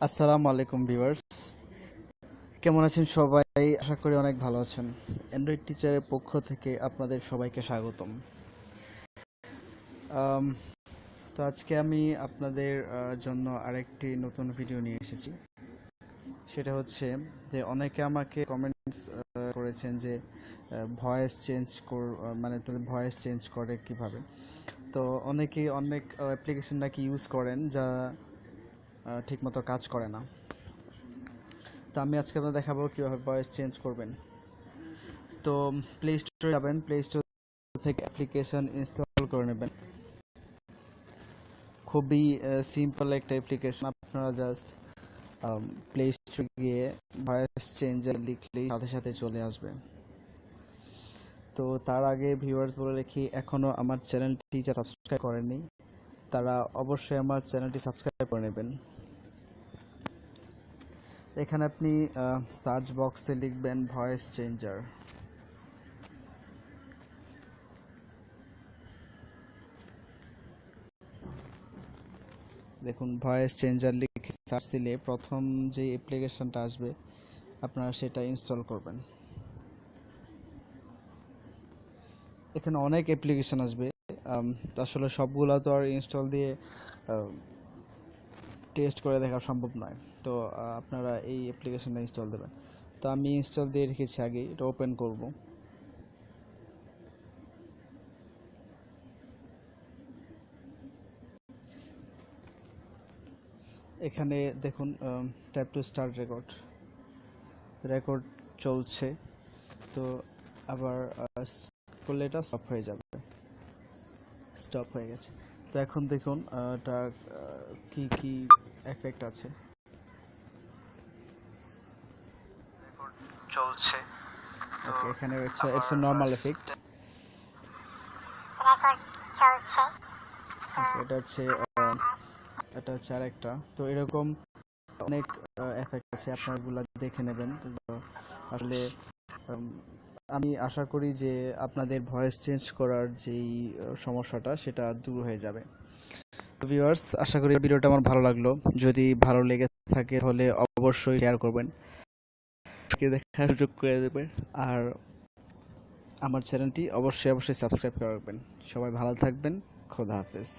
আসসালামু আলাইকুম ভিউয়ার্স, কেমন আছেন সবাই? আশা করি অনেক ভালো আছেন। অ্যান্ড্রয়েড টিচারের পক্ষ থেকে আপনাদের সবাইকে স্বাগতম। আম, তো আজকে আমি আপনাদের জন্য আরেকটি নতুন ভিডিও নিয়ে এসেছি। সেটা হচ্ছে যে অনেকে আমাকে কমেন্টস করেছেন যে ভয়েস চেঞ্জ মানে তাদের ভয়েস চেঞ্জ করে কিভাবে। তো অনেকেই অনেক অ্যাপ্লিকেশন নাকি ইউজ করেন যা ঠিকমতো কাজ করে না। তো আমি আজকে আপনাদের দেখাবো কীভাবে ভয়েস চেঞ্জ করবেন। তো প্লে স্টোরে যাবেন, প্লে স্টোর থেকে অ্যাপ্লিকেশন ইনস্টল করে নেবেন। খুবই সিম্পল একটা অ্যাপ্লিকেশন। আপনারা জাস্ট প্লে স্টোরে গিয়ে ভয়েস চেঞ্জার লিখলেই সাথে সাথে চলে আসবে। তো তার আগে ভিউয়ার্স বলে রাখি, এখনও আমার চ্যানেলটি সাবস্ক্রাইব করেননি, তারা অবশ্যই আমার চ্যানেলটি সাবস্ক্রাইব করে নেবেন। এখানে আপনি সার্চ বক্সে লিখবেন ভয়েস চেঞ্জার। দেখুন, ভয়েস চেঞ্জার লিখে সার্চ দিলে প্রথম যে অ্যাপ্লিকেশনটা আসবে আপনারা সেটা ইনস্টল করবেন। এখানে অনেক অ্যাপ্লিকেশন আসবে, তো আসলে সবগুলো তো আর ইনস্টল দিয়ে টেস্ট করে দেখা সম্ভব নয়। তো আপনারা এই অ্যাপ্লিকেশনটা ইনস্টল দেবেন। তো আমি ইনস্টল দিয়ে রেখেছি আগে, এটা ওপেন করব। এখানে দেখুন tap to start record, record চলছে। তো আবার করলে এটা স্টপ হয়ে যাবে। স্টপ হয়ে গেছে। তো এখন দেখুন এটা কি কি এফেক্ট আছে। চলছে। তো এখানে হচ্ছে it's a normal effect. Record চলছে। এটা হচ্ছে আরেকটা। তো এরকম অনেক এফেক্ট আছে, আপনারা এগুলা দেখে নেবেন। তো আসলে আমি আশা করি যে আপনাদের ভয়েস চেঞ্জ করার যেই সমস্যাটা সেটা দূর হয়ে যাবে। ভিউয়ার্স, আশা করি ভিডিওটা আমার ভালো লাগলো। যদি ভালো লেগে থাকে তাহলে অবশ্যই শেয়ার করবেন, দেখার সুযোগ করে দেবেন। আর আমার চ্যানেলটি অবশ্যই সাবস্ক্রাইব করে রাখবেন। সবাই ভালো থাকবেন। খোদা হাফেজ।